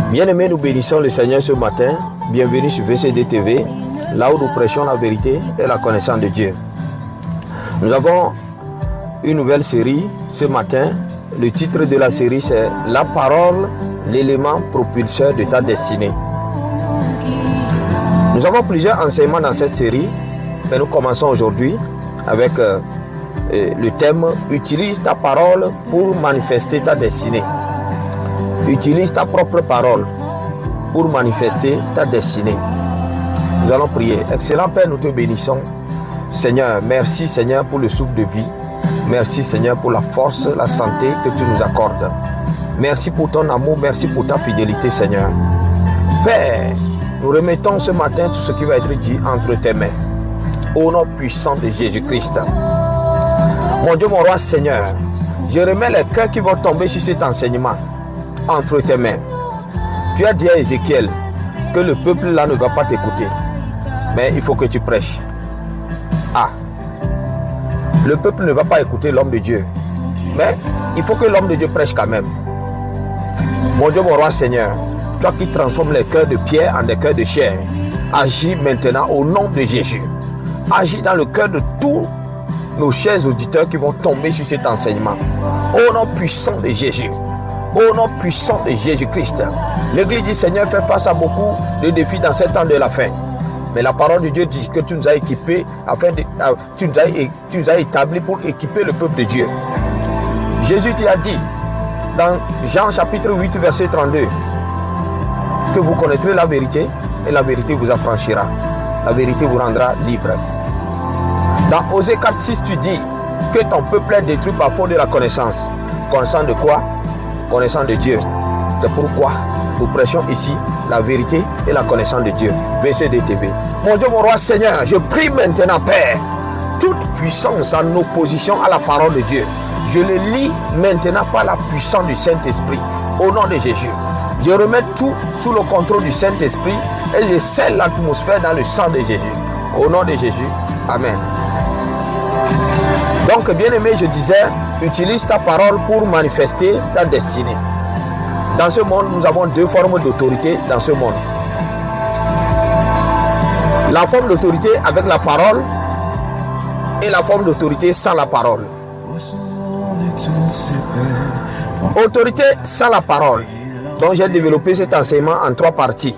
Bien-aimés, nous bénissons le Seigneur ce matin. Bienvenue sur VCD TV, là où nous prêchons la vérité et la connaissance de Dieu. Nous avons une nouvelle série ce matin. Le titre de la série, c'est « La parole, l'élément propulseur de ta destinée ». Nous avons plusieurs enseignements dans cette série, mais nous commençons aujourd'hui avec le thème « Utilise ta parole pour manifester ta destinée ». Utilise ta propre parole pour manifester ta destinée. Nous allons prier. Excellent Père, nous te bénissons. Seigneur, merci Seigneur pour le souffle de vie. Merci Seigneur pour la force, la santé que tu nous accordes. Merci pour ton amour, merci pour ta fidélité Seigneur. Père, nous remettons ce matin tout ce qui va être dit entre tes mains. Au nom puissant de Jésus-Christ. Mon Dieu, mon roi Seigneur, je remets les cœurs qui vont tomber sur cet enseignement entre tes mains. Tu as dit à Ézéchiel que le peuple là ne va pas t'écouter, mais il faut que tu prêches. Le peuple ne va pas écouter l'homme de Dieu, mais il faut que l'homme de Dieu prêche quand même. Mon Dieu, mon roi Seigneur, toi qui transformes les cœurs de pierre en des cœurs de chair, agis maintenant au nom de Jésus. Agis dans le cœur de tous nos chers auditeurs qui vont tomber sur cet enseignement. Au nom puissant de Jésus. Au nom puissant de Jésus-Christ. L'Église du Seigneur fait face à beaucoup de défis dans ce temps de la fin. Mais la parole de Dieu dit que tu nous as équipés, tu nous as établis pour équiper le peuple de Dieu. Jésus t'y a dit, dans Jean chapitre 8, verset 32, que vous connaîtrez la vérité et la vérité vous affranchira. La vérité vous rendra libre. Dans Osée 4, 6, tu dis que ton peuple est détruit par faute de la connaissance. Connaissance de quoi? Connaissance de Dieu. C'est pourquoi nous prêchons ici la vérité et la connaissance de Dieu. VCD TV. Mon Dieu, mon roi Seigneur, je prie maintenant, Père, toute puissance en opposition à la parole de Dieu, je le lis maintenant par la puissance du Saint-Esprit. Au nom de Jésus. Je remets tout sous le contrôle du Saint-Esprit et je scelle l'atmosphère dans le sang de Jésus. Au nom de Jésus. Amen. Donc, bien-aimé, je disais, utilise ta parole pour manifester ta destinée. Dans ce monde, nous avons deux formes d'autorité dans ce monde. La forme d'autorité avec la parole et la forme d'autorité sans la parole. Autorité sans la parole. Donc, j'ai développé cet enseignement en trois parties.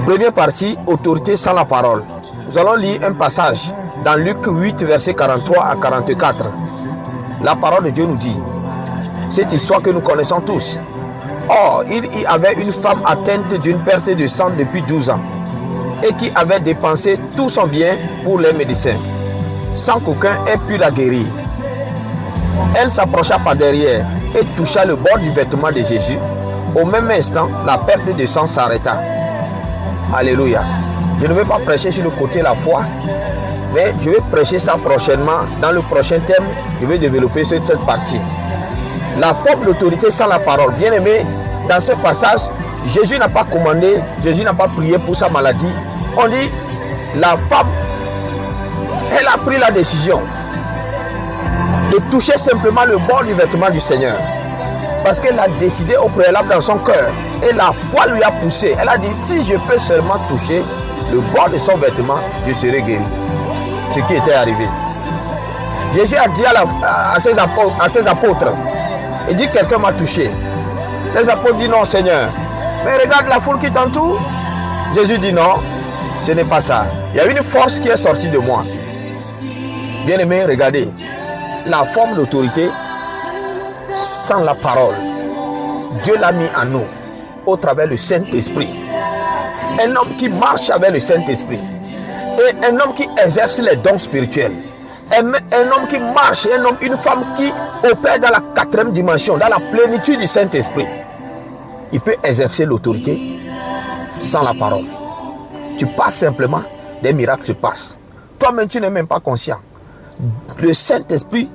Première partie, autorité sans la parole. Nous allons lire un passage dans Luc 8, verset 43 à 44. La parole de Dieu nous dit, cette histoire que nous connaissons tous. Or, il y avait une femme atteinte d'une perte de sang depuis 12 ans et qui avait dépensé tout son bien pour les médecins, sans qu'aucun ait pu la guérir. Elle s'approcha par derrière et toucha le bord du vêtement de Jésus. Au même instant, la perte de sang s'arrêta. Alléluia. Je ne vais pas prêcher sur le côté de la foi, mais je vais prêcher ça prochainement. Dans le prochain thème, je vais développer cette partie. La forme d'autorité sans la parole. Bien aimé, dans ce passage, Jésus n'a pas commandé, Jésus n'a pas prié pour sa maladie. On dit, la femme, elle a pris la décision de toucher simplement le bord du vêtement du Seigneur. Parce qu'elle a décidé au préalable dans son cœur. Et la foi lui a poussé. Elle a dit, si je peux seulement toucher le bord de son vêtement, je serai guéri. Ce qui était arrivé. Jésus a dit à ses apôtres, il dit, quelqu'un m'a touché. Les apôtres disent, non Seigneur. Mais regarde la foule qui t'entoure. Jésus dit, non, ce n'est pas ça. Il y a une force qui est sortie de moi. Bien aimé, regardez. La forme d'autorité sans la parole. Dieu l'a mis en nous au travers du Saint-Esprit. Un homme qui marche avec le Saint-Esprit. Et un homme qui exerce les dons spirituels. Un homme qui marche, une femme qui opère dans la 4e dimension, dans la plénitude du Saint-Esprit. Il peut exercer l'autorité sans la parole. Tu passes simplement, des miracles se passent. Toi-même, tu n'es même pas conscient. Le Saint-Esprit,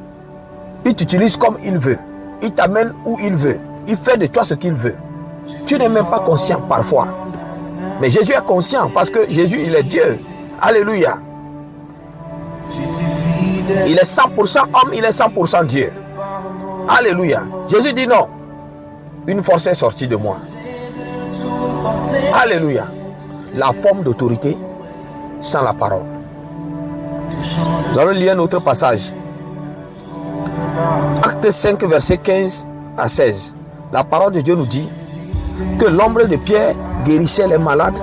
il t'utilise comme il veut. Il t'amène où il veut. Il fait de toi ce qu'il veut. Tu n'es même pas conscient parfois. Mais Jésus est conscient parce que Jésus, il est Dieu. Alléluia. Il est 100% homme, il est 100% Dieu. Alléluia. Jésus dit non. une force est sortie de moi. Alléluia. La forme d'autorité sans la parole. Nous allons lire un autre passage. Acte 5, verset 15 à 16. La parole de Dieu nous dit que l'ombre de Pierre guérissait les malades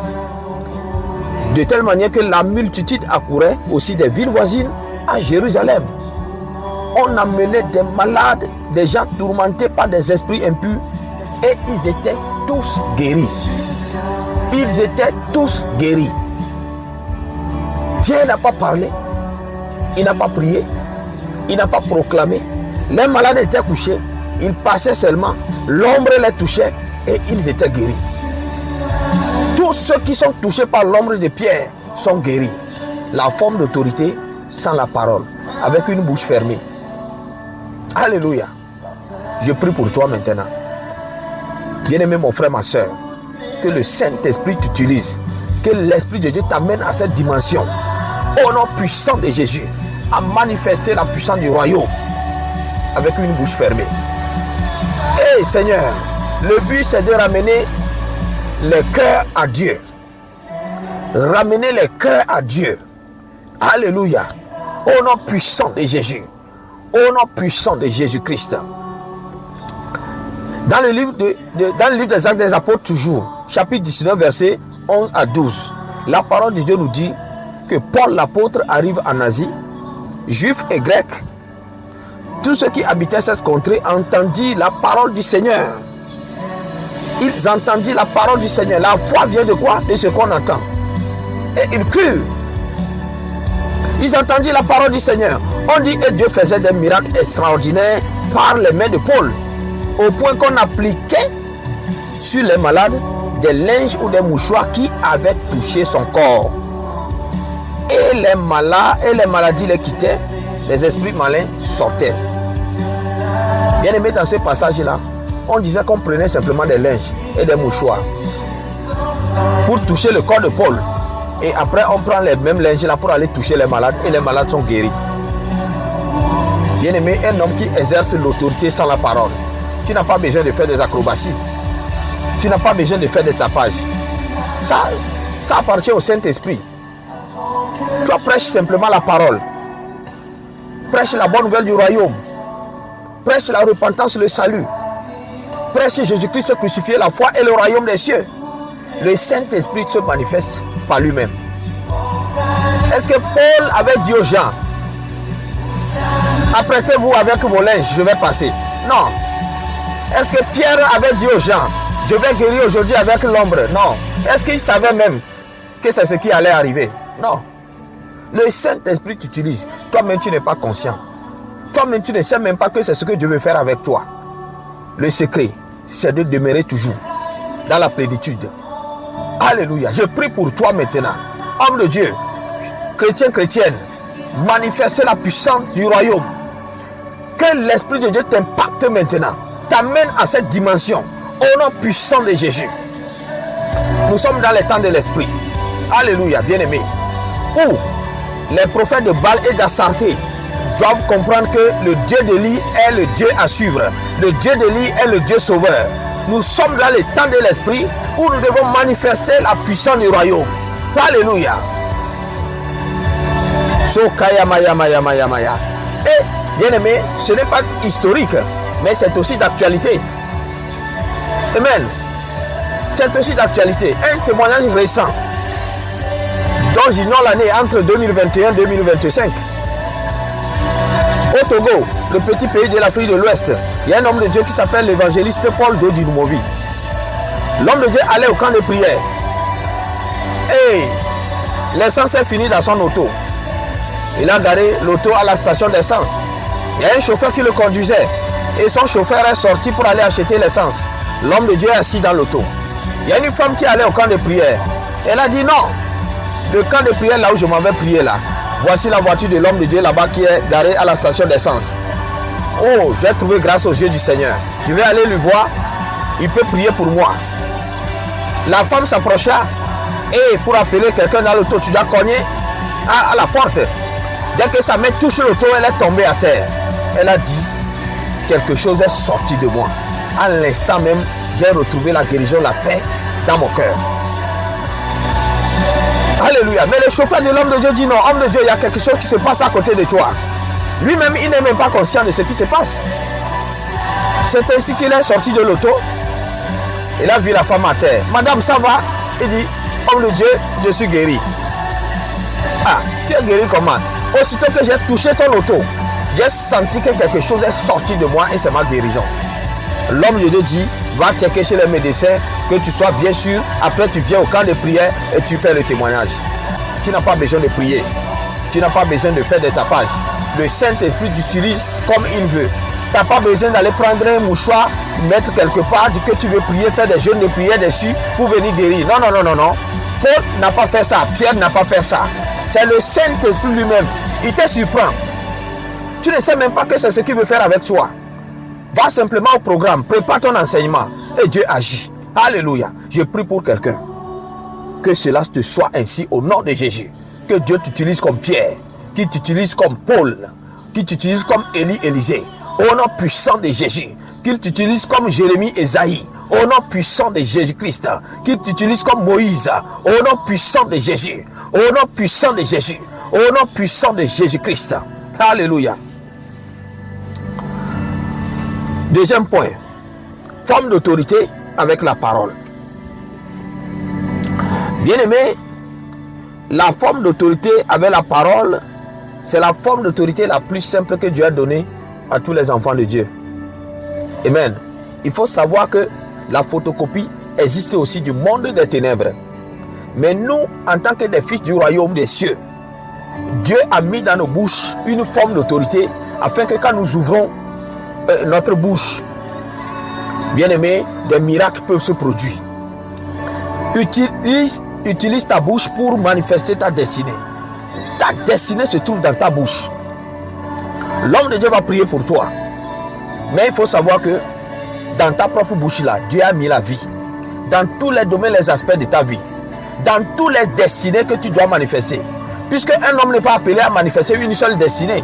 de telle manière que la multitude accourait aussi des villes voisines à Jérusalem. On amenait des malades, des gens tourmentés par des esprits impurs, et ils étaient tous guéris. Ils étaient tous guéris. Pierre n'a pas parlé, il n'a pas prié, il n'a pas proclamé. Les malades étaient couchés, ils passaient seulement, l'ombre les touchait et ils étaient guéris. Tous ceux qui sont touchés par l'ombre de Pierre sont guéris. La forme d'autorité sans la parole, avec une bouche fermée. Alléluia. Je prie pour toi maintenant. Bien-aimé mon frère, ma soeur, que le Saint-Esprit t'utilise, que l'Esprit de Dieu t'amène à cette dimension, au nom puissant de Jésus, à manifester la puissance du royaume avec une bouche fermée. Hey Seigneur, le but c'est de ramener les cœurs à Dieu. Ramener les cœurs à Dieu. Alléluia. Au nom puissant de Jésus. Au nom puissant de Jésus-Christ. Dans le livre des Actes des Apôtres, toujours, chapitre 19, verset 11 à 12, la parole de Dieu nous dit que Paul l'apôtre arrive en Asie, juifs et grecs. Tous ceux qui habitaient cette contrée entendirent la parole du Seigneur. Ils entendirent la parole du Seigneur. La foi vient de quoi? De ce qu'on entend. Et ils crurent. Ils entendirent la parole du Seigneur. On dit que Dieu faisait des miracles extraordinaires par les mains de Paul, au point qu'on appliquait sur les malades des linges ou des mouchoirs qui avaient touché son corps. Et les maladies les quittaient, les esprits malins sortaient. Bien aimé, dans ce passage-là, on disait qu'on prenait simplement des linges et des mouchoirs pour toucher le corps de Paul. Et après, on prend les mêmes linges là pour aller toucher les malades et les malades sont guéris. Bien aimé, un homme qui exerce l'autorité sans la parole, tu n'as pas besoin de faire des acrobaties. Tu n'as pas besoin de faire des tapages. Ça appartient au Saint-Esprit. Toi, prêche simplement la parole. Prêche la bonne nouvelle du royaume. Prêche la repentance, le salut. Prêche Jésus-Christ crucifié, la foi et le royaume des cieux. Le Saint-Esprit se manifeste par lui-même. Est-ce que Paul avait dit aux gens, apprêtez-vous avec vos linges, je vais passer? Non. Est-ce que Pierre avait dit aux gens, je vais guérir aujourd'hui avec l'ombre? Non. Est-ce qu'il savait même que c'est ce qui allait arriver? Non. Le Saint-Esprit t'utilise. Toi-même, tu n'es pas conscient. Toi-même, tu ne sais même pas que c'est ce que Dieu veut faire avec toi. Le secret, c'est de demeurer toujours dans la plénitude. Alléluia. Je prie pour toi maintenant. Homme de Dieu, chrétien, chrétienne, manifeste la puissance du royaume. Que l'Esprit de Dieu t'impacte maintenant. T'amène à cette dimension. Au nom puissant de Jésus. Nous sommes dans les temps de l'Esprit. Alléluia, bien-aimés. Où les prophètes de Baal et d'Astarté doivent comprendre que le Dieu d'Élie est le Dieu à suivre. Le Dieu d'Élie est le Dieu sauveur. Nous sommes dans les temps de l'Esprit où nous devons manifester la puissance du royaume. Alléluia. Et bien aimé, ce n'est pas historique, mais c'est aussi d'actualité. Amen. C'est aussi d'actualité. Un témoignage récent dont j'ignore l'année entre 2021 et 2025. Au Togo, le petit pays de l'Afrique de l'Ouest, il y a un homme de Dieu qui s'appelle l'évangéliste Paul Dodinumovi. L'homme de Dieu allait au camp de prière. Et l'essence est finie dans son auto. Il a garé l'auto à la station d'essence. Il y a un chauffeur qui le conduisait. Et son chauffeur est sorti pour aller acheter l'essence. L'homme de Dieu est assis dans l'auto. Il y a une femme qui allait au camp de prière. Elle a dit non. Le camp de prière là où je m'avais prié là. Voici la voiture de l'homme de Dieu là-bas qui est garée à la station d'essence. Oh, j'ai trouvé grâce aux yeux du Seigneur. Je vais aller lui voir. Il peut prier pour moi. La femme s'approcha. Et pour appeler quelqu'un dans l'auto, tu dois cogner à la porte. Dès que sa main touche l'auto, elle est tombée à terre. Elle a dit, quelque chose est sorti de moi. À l'instant même, j'ai retrouvé la guérison, la paix dans mon cœur. Alléluia. Mais le chauffeur de l'homme de Dieu dit non, homme de Dieu, il y a quelque chose qui se passe à côté de toi. Lui-même, il n'est même pas conscient de ce qui se passe. C'est ainsi qu'il est sorti de l'auto. Il a vu la femme à terre. Madame, ça va? Il dit, homme de Dieu, je suis guéri. Ah, tu es guéri comment? Aussitôt que j'ai touché ton auto, j'ai senti que quelque chose est sorti de moi et c'est ma guérison. L'homme de Dieu dit, va checker chez les médecins, que tu sois bien sûr. Après, tu viens au camp de prière et tu fais le témoignage. Tu n'as pas besoin de prier. Tu n'as pas besoin de faire des tapages. Le Saint-Esprit t'utilise comme il veut. Tu n'as pas besoin d'aller prendre un mouchoir, mettre quelque part, dire que tu veux prier, faire des jeûnes de prière dessus pour venir guérir. Non, non, non, non, non. Paul n'a pas fait ça. Pierre n'a pas fait ça. C'est le Saint-Esprit lui-même. Il te surprend. Tu ne sais même pas que c'est ce qu'il veut faire avec toi. Va simplement au programme, prépare ton enseignement et Dieu agit. Alléluia. Je prie pour quelqu'un. Que cela te soit ainsi au nom de Jésus. Que Dieu t'utilise comme Pierre, qu'il t'utilise comme Paul, qu'il t'utilise comme Élie, Élisée. Au nom puissant de Jésus. Qu'il t'utilise comme Jérémie, Esaïe. Au nom puissant de Jésus-Christ. Qu'il t'utilise comme Moïse. Au nom puissant de Jésus. Au nom puissant de Jésus. Au nom puissant de Jésus-Christ. Alléluia. Deuxième point, forme d'autorité avec la parole. Bien-aimé, la forme d'autorité avec la parole, c'est la forme d'autorité la plus simple que Dieu a donnée à tous les enfants de Dieu. Amen. Il faut savoir que la photocopie existe aussi du monde des ténèbres. Mais nous, en tant que des fils du royaume des cieux, Dieu a mis dans nos bouches une forme d'autorité afin que quand nous ouvrons notre bouche, bien-aimé, des miracles peuvent se produire. Utilise ta bouche pour manifester ta destinée. Ta destinée se trouve dans ta bouche. L'homme de Dieu va prier pour toi. Mais il faut savoir que dans ta propre bouche là, Dieu a mis la vie. Dans tous les domaines, les aspects de ta vie. Dans tous les destinées que tu dois manifester. Puisque un homme n'est pas appelé à manifester une seule destinée.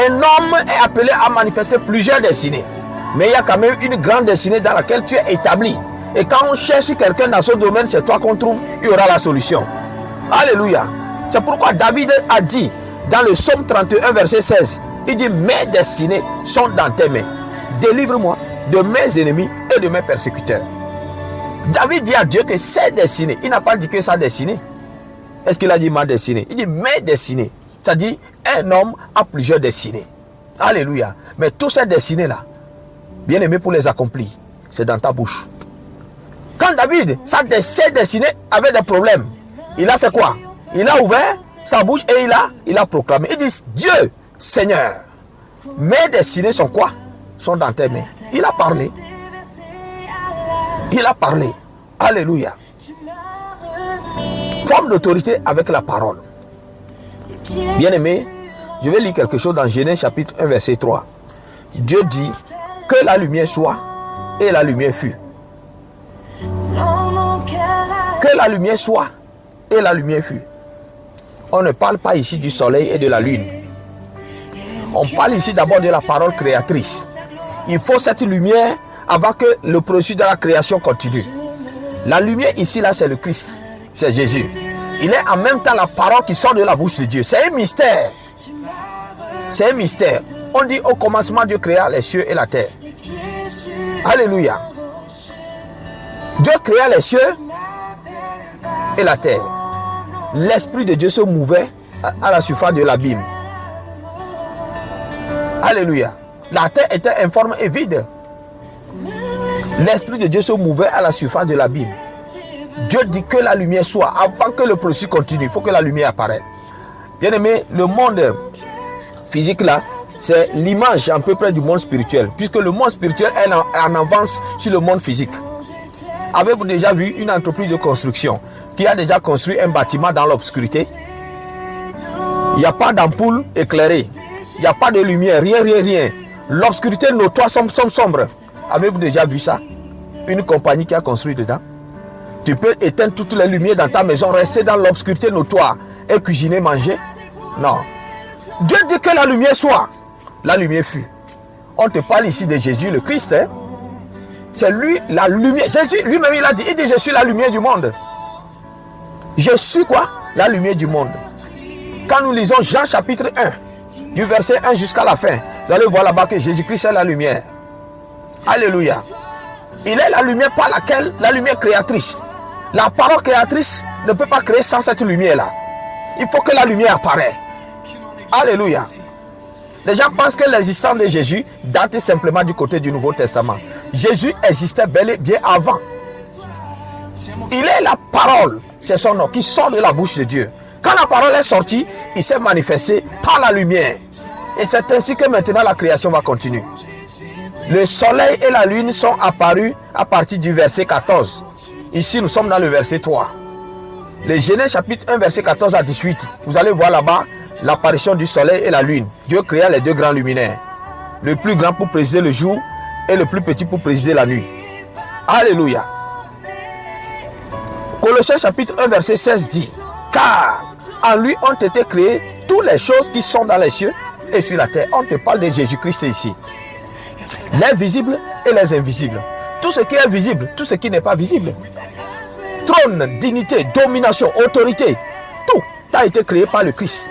Un homme est appelé à manifester plusieurs destinées. Mais il y a quand même une grande destinée dans laquelle tu es établi. Et quand on cherche quelqu'un dans ce domaine, c'est toi qu'on trouve, il y aura la solution. Alléluia. C'est pourquoi David a dit dans le psaume 31 verset 16, il dit, mes destinées sont dans tes mains. Délivre-moi de mes ennemis et de mes persécuteurs. David dit à Dieu que ses destinées, il n'a pas dit que sa destinée. Est-ce qu'il a dit ma destinée? Il dit mes destinées. C'est-à-dire, un homme a plusieurs destinées. Alléluia. Mais toutes ces destinées-là, bien aimé pour les accomplir, c'est dans ta bouche. Quand David, ses destinées avaient des problèmes, il a fait quoi? Il a ouvert sa bouche et il a proclamé. Il dit, Dieu, Seigneur, mes destinées sont quoi? Sont dans tes mains. Il a parlé. Il a parlé. Alléluia. Forme d'autorité avec la parole. Bien-aimé, je vais lire quelque chose dans Genèse chapitre 1 verset 3. Dieu dit que la lumière soit et la lumière fut. Que la lumière soit et la lumière fut. On ne parle pas ici du soleil et de la lune. On parle ici d'abord de la parole créatrice. Il faut cette lumière avant que le processus de la création continue. La lumière ici, là, c'est le Christ. C'est Jésus. Il est en même temps la parole qui sort de la bouche de Dieu. C'est un mystère. C'est un mystère. On dit au commencement, Dieu créa les cieux et la terre. Alléluia. Dieu créa les cieux et la terre. L'Esprit de Dieu se mouvait à la surface de l'abîme. Alléluia. La terre était informe et vide. L'Esprit de Dieu se mouvait à la surface de l'abîme. Dieu dit que la lumière soit. Avant que le processus continue, il faut que la lumière apparaisse. Bien aimé, le monde physique là, c'est l'image à peu près du monde spirituel. Puisque le monde spirituel est en avance sur le monde physique. Avez-vous déjà vu une entreprise de construction qui a déjà construit un bâtiment dans l'obscurité? Il n'y a pas d'ampoule éclairée. Il n'y a pas de lumière, rien. L'obscurité notoire sombre. Avez-vous déjà vu ça? Une compagnie qui a construit dedans. Tu peux éteindre toutes les lumières dans ta maison, rester dans l'obscurité notoire et cuisiner, manger? Non. Dieu dit que la lumière soit. La lumière fut. On te parle ici de Jésus le Christ. Hein? C'est lui la lumière. Jésus lui-même il dit, je suis la lumière du monde. Je suis quoi? La lumière du monde. Quand nous lisons Jean chapitre 1, du verset 1 jusqu'à la fin, vous allez voir là-bas que Jésus-Christ est la lumière. Alléluia. Il est la lumière par laquelle, la lumière créatrice. La parole créatrice ne peut pas créer sans cette lumière-là. Il faut que la lumière apparaisse. Alléluia. Les gens pensent que l'existence de Jésus date simplement du côté du Nouveau Testament. Jésus existait bel et bien avant. Il est la parole, c'est son nom, qui sort de la bouche de Dieu. Quand la parole est sortie, il s'est manifesté par la lumière. Et c'est ainsi que maintenant la création va continuer. Le soleil et la lune sont apparus à partir du verset 14. Ici, nous sommes dans le verset 3. Le Genèse chapitre 1, verset 14 à 18. Vous allez voir là-bas l'apparition du soleil et la lune. Dieu créa les deux grands luminaires. Le plus grand pour présider le jour et le plus petit pour présider la nuit. Alléluia. Colossiens chapitre 1, verset 16 dit, car en lui ont été créées toutes les choses qui sont dans les cieux et sur la terre. On te parle de Jésus-Christ ici. Les visibles et les invisibles. Tout ce qui est visible, tout ce qui n'est pas visible. Trône, dignité, domination, autorité. Tout a été créé par le Christ.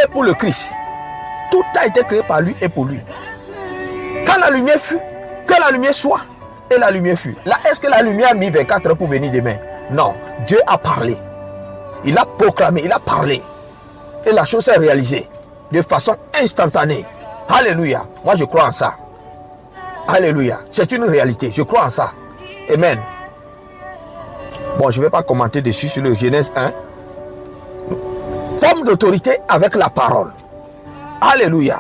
Et pour le Christ. Tout a été créé par lui et pour lui. Quand la lumière fut, que la lumière soit, et la lumière fut. Là, est-ce que la lumière a mis 24 heures pour venir demain? Non. Dieu a parlé. Il a proclamé, il a parlé. Et la chose s'est réalisée de façon instantanée. Alléluia. Moi, je crois en ça. Alléluia. C'est une réalité. Je crois en ça. Amen. Bon, je ne vais pas commenter dessus sur le Genèse 1. Forme d'autorité avec la parole. Alléluia.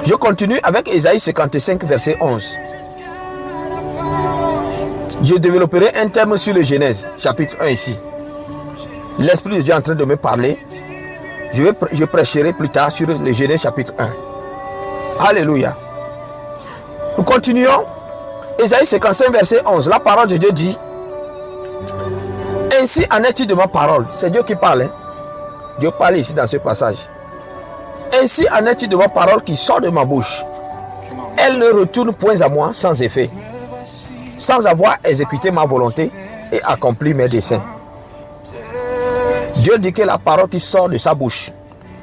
Je continue avec Ésaïe 55, verset 11. Je développerai un thème sur le Genèse, chapitre 1 ici. L'Esprit de Dieu est en train de me parler. Je prêcherai plus tard sur le Genèse, chapitre 1. Alléluia. Nous continuons. Ésaïe 55, verset 11. La parole de Dieu dit, ainsi en est-il de ma parole. C'est Dieu qui parle. Hein? Dieu parle ici dans ce passage. Ainsi en est-il de ma parole qui sort de ma bouche. Elle ne retourne point à moi sans effet, sans avoir exécuté ma volonté et accompli mes desseins. Dieu dit que la parole qui sort de sa bouche,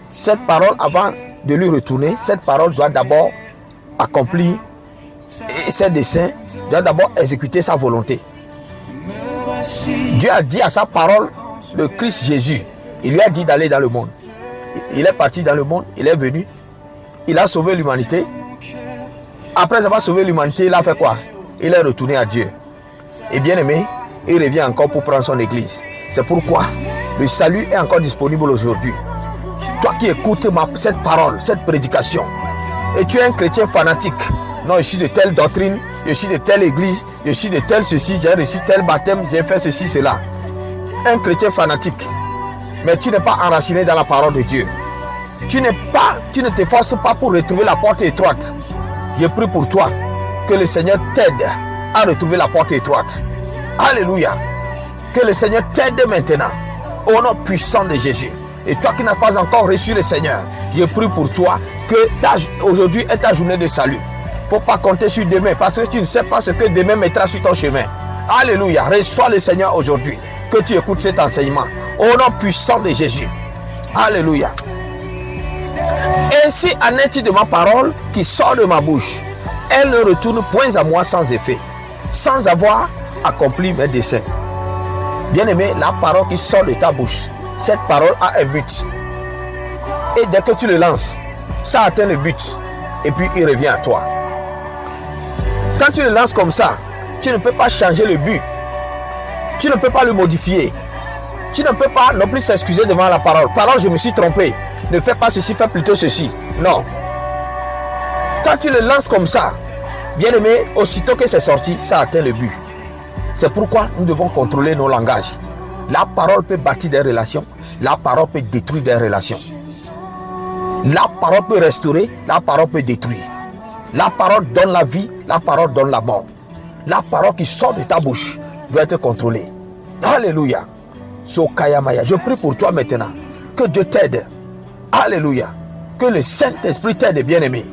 cette parole, avant de lui retourner, cette parole doit d'abord accomplir ses desseins, doit d'abord exécuter sa volonté. Dieu a dit à sa parole, le Christ Jésus, il lui a dit d'aller dans le monde. Il est parti dans le monde, il est venu, il a sauvé l'humanité. Après avoir sauvé l'humanité, il a fait quoi? Il est retourné à Dieu. Et bien aimé, il revient encore pour prendre son église. C'est pourquoi le salut est encore disponible aujourd'hui. Toi qui écoutes cette parole, cette prédication, et tu es un chrétien fanatique. Non, je suis de telle doctrine, je suis de telle église, je suis de tel ceci, j'ai reçu tel baptême, j'ai fait ceci, cela. Un chrétien fanatique. Mais tu n'es pas enraciné dans la parole de Dieu. Tu ne t'efforces pas pour retrouver la porte étroite. Je prie pour toi que le Seigneur t'aide à retrouver la porte étroite. Alléluia. Que le Seigneur t'aide maintenant au nom puissant de Jésus. Et toi qui n'as pas encore reçu le Seigneur, je prie pour toi que aujourd'hui est ta journée de salut. Il ne faut pas compter sur demain parce que tu ne sais pas ce que demain mettra sur ton chemin. Alléluia. Reçois le Seigneur aujourd'hui. Que tu écoutes cet enseignement au nom puissant de Jésus. Alléluia. Ainsi en est-il de ma parole qui sort de ma bouche. Elle ne retourne point à moi sans effet, sans avoir accompli mes desseins. Bien-aimé, la parole qui sort de ta bouche, cette parole a un but. Et dès que tu le lances, ça atteint le but. Et puis il revient à toi. Quand tu le lances comme ça, tu ne peux pas changer le but. Tu ne peux pas le modifier. Tu ne peux pas non plus s'excuser devant la parole. Parole, je me suis trompé. Ne fais pas ceci, fais plutôt ceci. Non. Quand tu le lances comme ça, bien aimé, aussitôt que c'est sorti, ça atteint le but. C'est pourquoi nous devons contrôler nos langages. La parole peut bâtir des relations. La parole peut détruire des relations. La parole peut restaurer. La parole peut détruire. La parole donne la vie. La parole donne la mort. La parole qui sort de ta bouche doit être contrôlée. Alléluia. Sokayamaya. Je prie pour toi maintenant. Que Dieu t'aide. Alléluia. Que le Saint-Esprit t'aide, bien-aimé.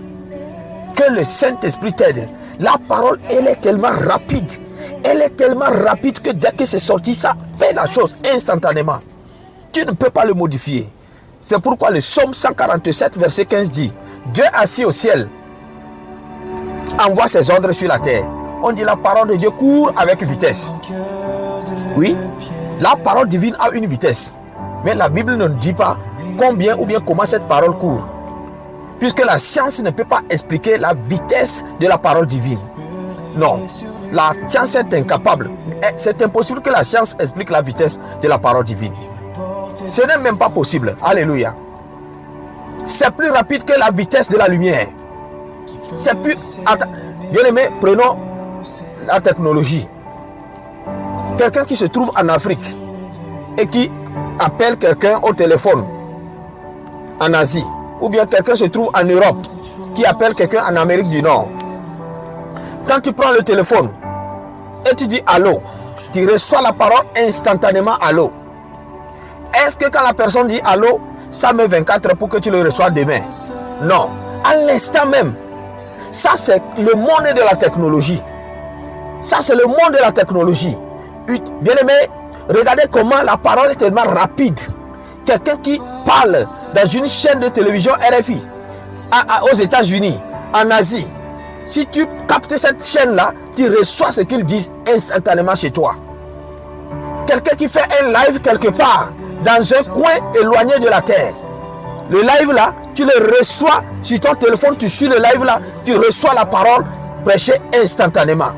Que le Saint-Esprit t'aide. La parole, elle est tellement rapide. Elle est tellement rapide que dès que c'est sorti, ça fait la chose instantanément. Tu ne peux pas le modifier. C'est pourquoi le psaume 147, verset 15 dit, Dieu assis au ciel envoie ses ordres sur la terre. On dit la parole de Dieu court avec vitesse. Oui, la parole divine a une vitesse. Mais la Bible ne dit pas combien ou bien comment cette parole court. Puisque la science ne peut pas expliquer la vitesse de la parole divine. Non, la science est incapable. C'est impossible que la science explique la vitesse de la parole divine. Ce n'est même pas possible. Alléluia. C'est plus rapide que la vitesse de la lumière. C'est plus... Bien aimé, prenons la technologie. Quelqu'un qui se trouve en Afrique et qui appelle quelqu'un au téléphone en Asie, ou bien quelqu'un se trouve en Europe qui appelle quelqu'un en Amérique du Nord. Quand tu prends le téléphone et tu dis allô, tu reçois la parole instantanément allô. Est-ce que quand la personne dit allô, ça met 24 heures pour que tu le reçois demain? Non, à l'instant même. Ça c'est le monde de la technologie. Ça c'est le monde de la technologie. Bien aimé, regardez comment la parole est tellement rapide. Quelqu'un qui parle dans une chaîne de télévision RFI aux États-Unis, en Asie, si tu captes cette chaîne-là, tu reçois ce qu'ils disent instantanément chez toi. Quelqu'un qui fait un live quelque part, dans un coin éloigné de la terre, le live là, tu le reçois sur ton téléphone, tu suis le live là, tu reçois la parole prêchée instantanément.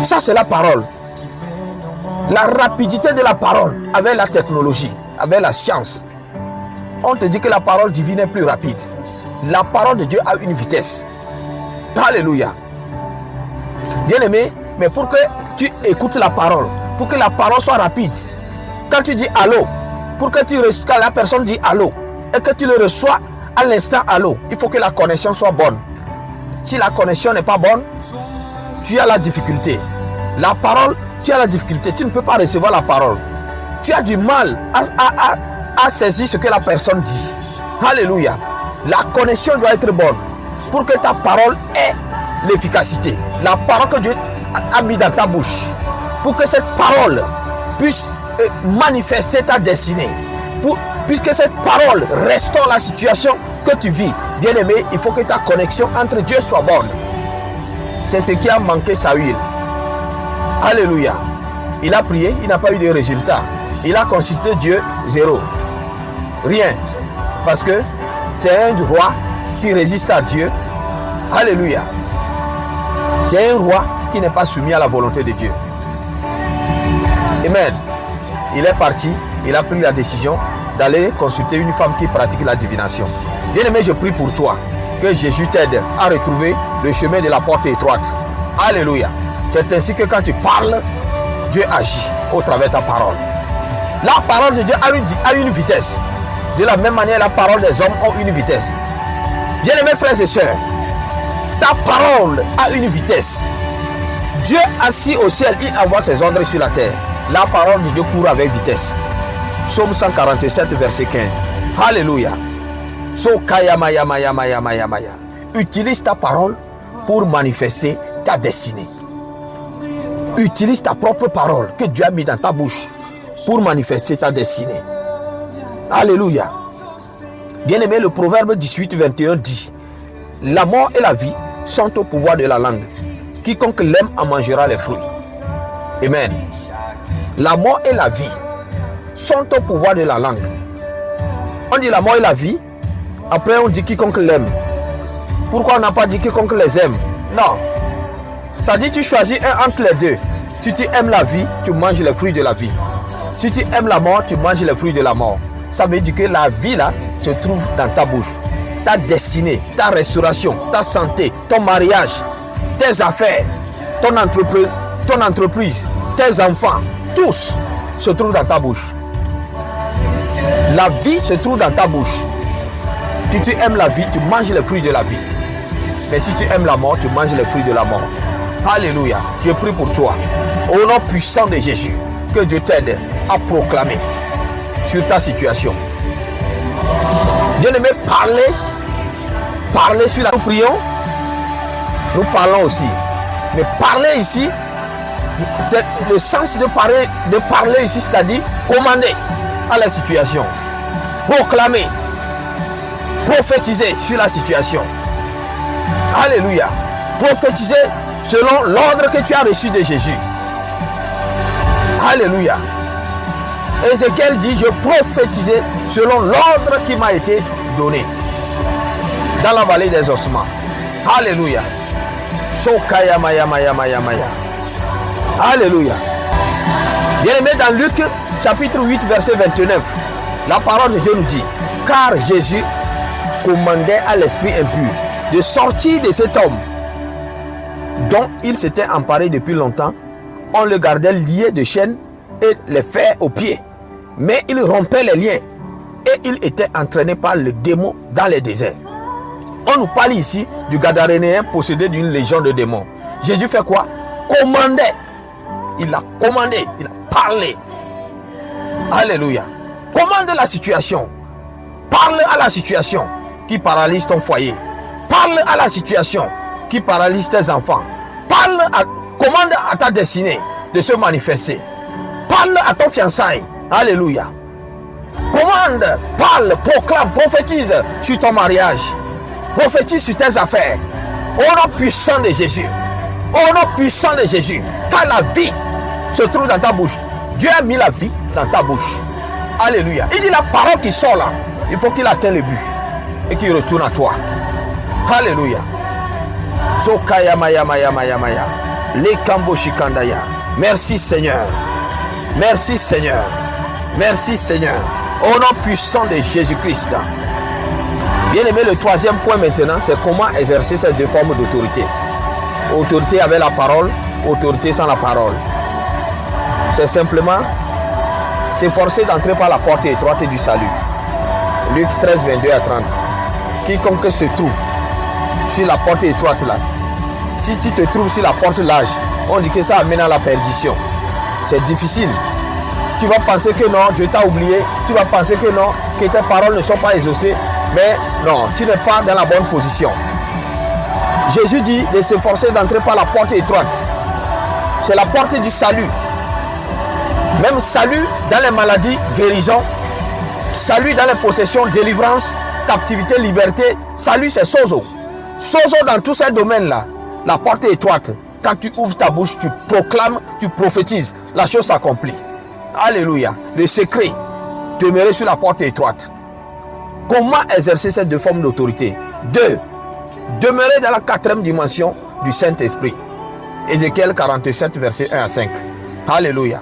Ça c'est la parole. La rapidité de la parole avec la technologie, avec la science. On te dit que la parole divine est plus rapide. La parole de Dieu a une vitesse. Alléluia. Bien aimé, mais pour que tu écoutes la parole, pour que la parole soit rapide, quand tu dis allô, pour que quand la personne dit allô, et que tu le reçois à l'instant allô, il faut que la connexion soit bonne. Si la connexion n'est pas bonne, tu as la difficulté. La parole, tu as la difficulté. Tu ne peux pas recevoir la parole. Tu as du mal à saisir ce que la personne dit. Alléluia. La connexion doit être bonne pour que ta parole ait l'efficacité. La parole que Dieu a mis dans ta bouche. Pour que cette parole puisse manifester ta destinée. Puisque cette parole restaure la situation que tu vis. Bien aimé, il faut que ta connexion entre Dieu soit bonne. C'est ce qui a manqué Saül. Alléluia. Il a prié, il n'a pas eu de résultat. Il a consulté Dieu, zéro. Rien. Parce que c'est un roi qui résiste à Dieu. Alléluia. C'est un roi qui n'est pas soumis à la volonté de Dieu. Amen. Il est parti, il a pris la décision d'aller consulter une femme qui pratique la divination. Bien aimé, je prie pour toi que Jésus t'aide à retrouver le chemin de la porte étroite. Alléluia. C'est ainsi que quand tu parles, Dieu agit au travers de ta parole. La parole de Dieu a une vitesse. De la même manière, la parole des hommes a une vitesse. Bien-aimés frères et sœurs, ta parole a une vitesse. Dieu assis au ciel, il envoie ses ordres sur la terre. La parole de Dieu court avec vitesse. Psaume 147, verset 15. Alléluia. Utilise ta parole pour manifester ta destinée. Utilise ta propre parole que Dieu a mis dans ta bouche pour manifester ta destinée. Alléluia. Bien-aimé, le proverbe 18, 21 dit: la mort et la vie sont au pouvoir de la langue. Quiconque l'aime en mangera les fruits. Amen. La mort et la vie sont au pouvoir de la langue. On dit la mort et la vie. Après on dit quiconque l'aime. Pourquoi on n'a pas dit quiconque les aime? Non. Ça dit tu choisis un entre les deux. Si tu aimes la vie, tu manges les fruits de la vie. Si tu aimes la mort, tu manges les fruits de la mort. Ça veut dire que la vie là se trouve dans ta bouche. Ta destinée, ta restauration, ta santé, ton mariage, tes affaires, ton entreprise, tes enfants, tous se trouvent dans ta bouche. La vie se trouve dans ta bouche. Si tu aimes la vie, tu manges les fruits de la vie. Mais si tu aimes la mort, tu manges les fruits de la mort. Alléluia. Je prie pour toi. Au nom puissant de Jésus, que Dieu t'aide à proclamer sur ta situation. Bien-aimé, parlez sur la... Nous prions. nous parlons aussi. Mais parler ici, c'est le sens de parler ici, c'est-à-dire commander à la situation, proclamer, prophétiser sur la situation. Alléluia. Prophétiser selon l'ordre que tu as reçu de Jésus. Alléluia. Ézéchiel dit, je prophétisais selon l'ordre qui m'a été donné dans la vallée des ossements. Alléluia. Shokaya maya maya maya maya. Alléluia. Bien-aimé, dans Luc chapitre 8 verset 29, la parole de Dieu nous dit, car Jésus commandait à l'esprit impur de sortir de cet homme dont il s'était emparé depuis longtemps. On le gardait lié de chaînes et les fers aux pieds, mais il rompait les liens et il était entraîné par le démon dans les déserts. On nous parle ici du Gadarénéen possédé d'une légion de démons. Jésus fait quoi? Commandait. Il a commandé, il a parlé. Alléluia. Commande la situation. Parle à la situation qui paralyse ton foyer. Parle à la situation qui paralyse tes enfants. Commande à ta destinée de se manifester. Parle à ton fiançailles. Alléluia. Commande, parle, proclame, prophétise sur ton mariage. Prophétise sur tes affaires. Au nom puissant de Jésus. Au nom puissant de Jésus. Car la vie se trouve dans ta bouche. Dieu a mis la vie dans ta bouche. Alléluia. Il dit la parole qui sort là, il faut qu'il atteigne le but et qu'il retourne à toi. Alléluia. Sokaya maya maya maya maya. Les kambo shikandaya. Merci Seigneur. Merci Seigneur. Merci Seigneur. Au nom puissant de Jésus-Christ. Bien aimé, le troisième point maintenant, c'est comment exercer ces deux formes d'autorité. Autorité avec la parole, autorité sans la parole. C'est simplement s'efforcer d'entrer par la porte étroite du salut. Luc 13, 22 à 30. Quiconque se trouve sur la porte étroite là, si tu te trouves sur la porte large, on dit que ça amène à la perdition. C'est difficile. Tu vas penser que non, Dieu t'a oublié. Tu vas penser que non, que tes paroles ne sont pas exaucées. Mais non, tu n'es pas dans la bonne position. Jésus dit de s'efforcer d'entrer par la porte étroite. C'est la porte du salut. Même salut dans les maladies, guérison. Salut dans les possessions, délivrance, captivité, liberté. Salut, c'est sozo. Sozo dans tous ces domaines-là. La porte est étroite. Quand tu ouvres ta bouche, tu proclames, tu prophétises. La chose s'accomplit. Alléluia. Le secret, demeurer sur la porte étroite. Comment exercer ces deux formes d'autorité? 2. Demeurer dans la 4e dimension du Saint-Esprit. Ézéchiel 47, verset 1 à 5. Alléluia.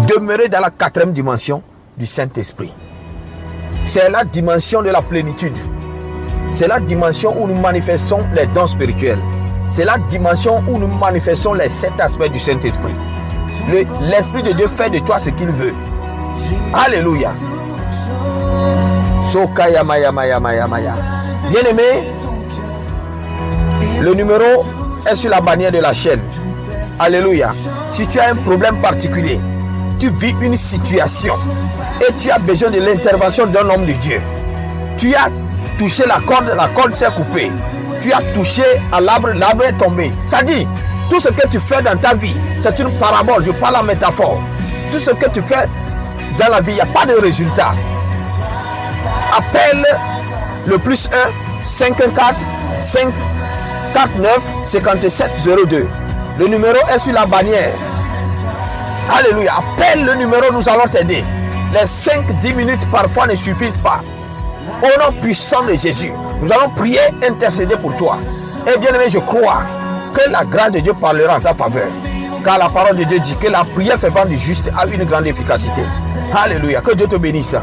Demeurer dans la 4e dimension du Saint-Esprit. C'est la dimension de la plénitude. C'est la dimension où nous manifestons les dons spirituels. C'est la dimension où nous manifestons les 7 aspects du Saint-Esprit. L'Esprit de Dieu fait de toi ce qu'il veut. Alléluia. Sokaya maya maya maya maya. Bien-aimé, le numéro est sur la bannière de la chaîne. Alléluia. Si tu as un problème particulier, tu vis une situation et tu as besoin de l'intervention d'un homme de Dieu. Tu as touché la corde s'est coupée. Tu as touché à l'arbre est tombé. Ça dit, tout ce que tu fais dans ta vie, c'est une parabole, je parle en métaphore. Tout ce que tu fais dans la vie, il n'y a pas de résultat. Appelle le +1 514 549 5702. Le numéro est sur la bannière. Alléluia. Appelle le numéro, nous allons t'aider. Les 5-10 minutes parfois ne suffisent pas. Au nom puissant de Jésus, nous allons prier, intercéder pour toi. Et bien aimé, je crois que la grâce de Dieu parlera en ta faveur. Car la parole de Dieu dit que la prière fervente du juste a une grande efficacité. Alléluia. Que Dieu te bénisse.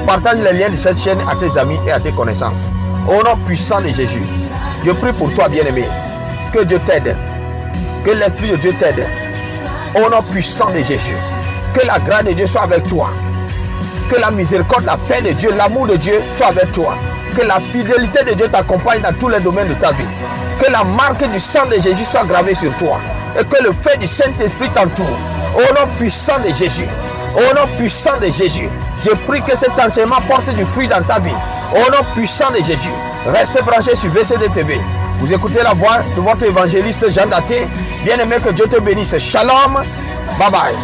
Partage les liens de cette chaîne à tes amis et à tes connaissances. Au nom puissant de Jésus, je prie pour toi, bien-aimé. Que Dieu t'aide. Que l'Esprit de Dieu t'aide. Au nom puissant de Jésus. Que la grâce de Dieu soit avec toi. Que la miséricorde, la paix de Dieu, l'amour de Dieu soit avec toi. Que la fidélité de Dieu t'accompagne dans tous les domaines de ta vie. Que la marque du sang de Jésus soit gravée sur toi. Et que le feu du Saint-Esprit t'entoure. Au nom puissant de Jésus. Au nom puissant de Jésus. Je prie que cet enseignement porte du fruit dans ta vie. Au nom puissant de Jésus. Reste branché sur VCD TV. Vous écoutez la voix de votre évangéliste Jean Daté. Bien-aimé, que Dieu te bénisse. Shalom. Bye bye.